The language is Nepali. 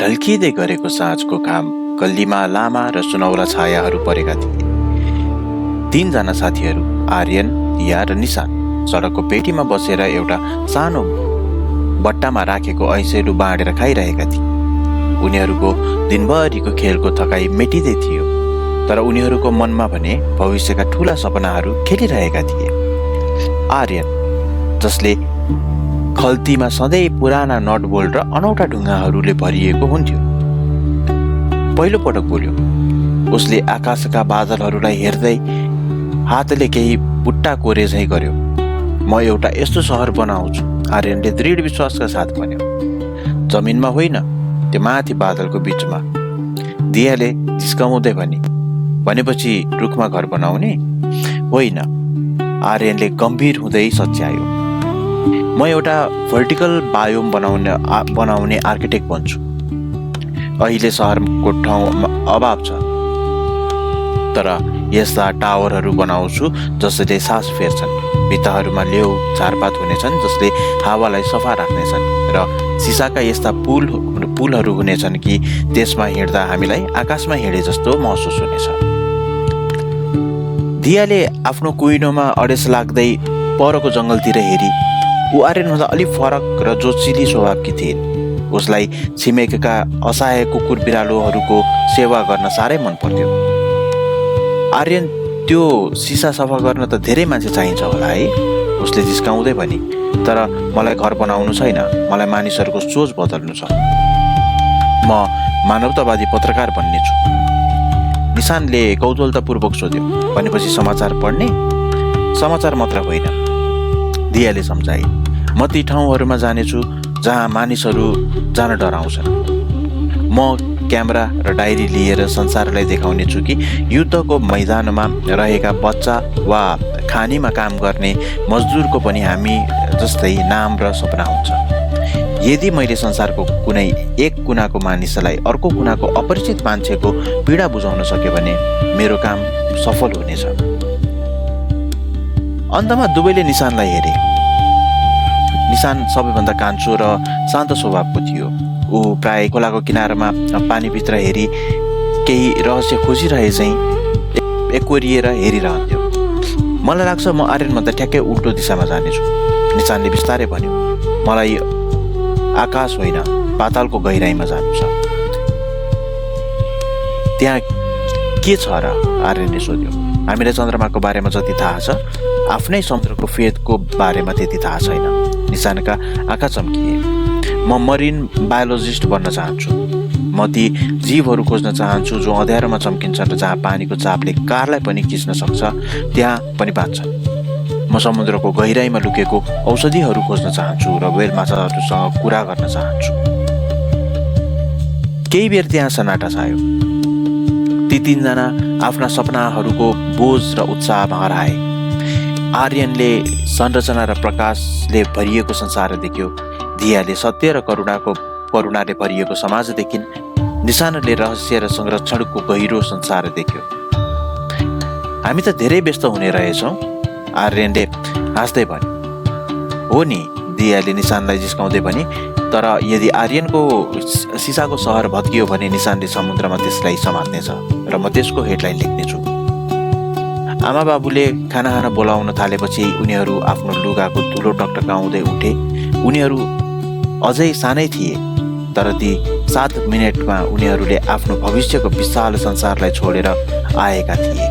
ढल्किँदै गरेको साँझको घाम गल्लीमा लामा र सुनौला छायाहरू परेका थिए। तीनजना साथीहरू आर्यन, दिया र निशान सडकको पेटीमा बसेर एउटा सानो बट्टामा राखेको ऐसेलु बाँडेर खाइरहेका थिए। उनीहरूको दिनभरिको खेलको थकाइ मेटिँदै थियो, तर उनीहरूको मनमा भने भविष्यका ठूला सपनाहरू खेलिरहेका थिए। आर्यन, जसले खल्तीमा सधैँ पुराना नटबोल्ट र अनौठा ढुङ्गाहरूले भरिएको हुन्थ्यो, पहिलो पटक बोल्यो। उसले आकाशका बादलहरूलाई हेर्दै हातले केही बुट्टा कोरे झैँ गर्यो। म एउटा यस्तो सहर बनाउँछु, आर्यनले दृढ विश्वासका साथ भन्यो। जमिनमा होइन, त्यो माथि बादलको बिचमा, दियाले जिस्काउँदै भनेपछि रुखमा घर बनाउने होइन, आर्यनले गम्भीर हुँदै सच्यायो। म एउटा भर्टिकल बायोम बनाउने आर्किटेक्ट बन्छु। अहिले सहरको ठाउँमा अभाव छ, तर यस्ता टावरहरू बनाउँछु जसले सास फेर्छन्। भित्ताहरूमा लेउ झारपात हुनेछन् जसले हावालाई सफा राख्नेछन्, र सिसाका यस्ता पुलहरू हुनेछन् कि त्यसमा हिँड्दा हामीलाई आकाशमा हिँडे जस्तो महसुस हुनेछ। दियाले आफ्नो कुइनोमा अडेस लाग्दै परको जङ्गलतिर हेरी। ऊ आर्यनभन्दा अलिक फरक र जोसिली स्वभावकी थिइन्। उसलाई छिमेकका असहाय कुकुर बिरालोहरूको सेवा गर्न साह्रै मन पर्थ्यो। आर्यन, त्यो सिसा सफा गर्न त धेरै मान्छे चाहिन्छ होला है, उसले जिस्काउँदै भनी। तर मलाई घर बनाउनु छैन, मलाई मानिसहरूको सोच बदल्नु छ। म मानवतावादी पत्रकार बन्नेछु। निशानले कौतूहलतापूर्वक सोध्यो। भनेपछि समाचार पढ्ने? समाचार मात्र होइन, दियाले सम्झाए। म ती ठाउँहरूमा जानेछु जहाँ मानिसहरू जान डराउँछन्। म क्यामेरा र डायरी लिएर संसारलाई देखाउने छु कि युद्धको मैदानमा रहेका बच्चा वा खानीमा काम गर्ने मजदुरको पनि हामी जस्तै नाम र सपना हुन्छ। यदि मैले संसारको कुनै एक कुनाको मानिसलाई अर्को कुनाको अपरिचित मान्छेको पीडा बुझाउन सके भने मेरो काम सफल हुनेछ। अन्तमा दुवैले निशानलाई हेरे। निशान सबैभन्दा कान्छो र शान्त स्वभावको थियो। ऊ प्राय खोलाको किनारमा पानीभित्र हेरी केही रहस्य खोजिरहे चाहिँ एकोरिएर हेरिरहन्थ्यो। मलाई लाग्छ म आर्यनभन्दा ठ्याक्कै उल्टो दिशामा जानेछु, निशानले बिस्तारै भन्यो। मलाई आकाश होइन, पातालको गहिराईमा जानु छ। त्यहाँ के छ र? आर्यनले सोध्यो। हामीलाई चन्द्रमाको बारेमा जति थाहा छ, आफ्नै समुद्रको फेदको बारेमा त्यति थाहा छैन। निशानका आँखा चम्किए। म मरिन बायोलोजिस्ट बन्न चाहन्छु। म ती जीवहरू खोज्न चाहन्छु जो अँध्यारोमा चम्किन्छन् र जहाँ पानीको चापले कारलाई पनि खिच्न सक्छ, त्यहाँ पनि बाँच्छन्। म समुद्रको गहिराईमा लुकेको औषधिहरू खोज्न चाहन्छु र वेल माछाहरूसँग कुरा गर्न चाहन्छु। केही बेर त्यहाँ सन्नाटा छायो। ती तीनजना आफ्ना सपनाहरूको बोझ र उत्साहमा हराए। आर्यनले संरचना र प्रकाशले भरिएको संसार देख्यो। दियाले सत्य र करुणाले भरिएको समाज देखिन्। निशानले रहस्य र संरक्षणको गहिरो संसार देख्यो। हामी त धेरै व्यस्त हुने रहेछौँ, आर्यनले हाँस्दै भने। हो नि, दियाले निशानलाई जिस्काउँदै भने। तर यदि आर्यनको सिसाको सहर भत्कियो भने निशानले समुद्रमा त्यसलाई समात्नेछ र म त्यसको हेडलाइन लेख्नेछु। आमा बाबुले खाना खान बोलाउन थालेपछि उनीहरू आफ्नो लुगाको धुलो टकटकाउँदै उठे। उनीहरू अझै सानै थिए, तर ती 7 मिनेटमा उनीहरूले आफ्नो भविष्यको विशाल संसारलाई छोडेर आएका थिए।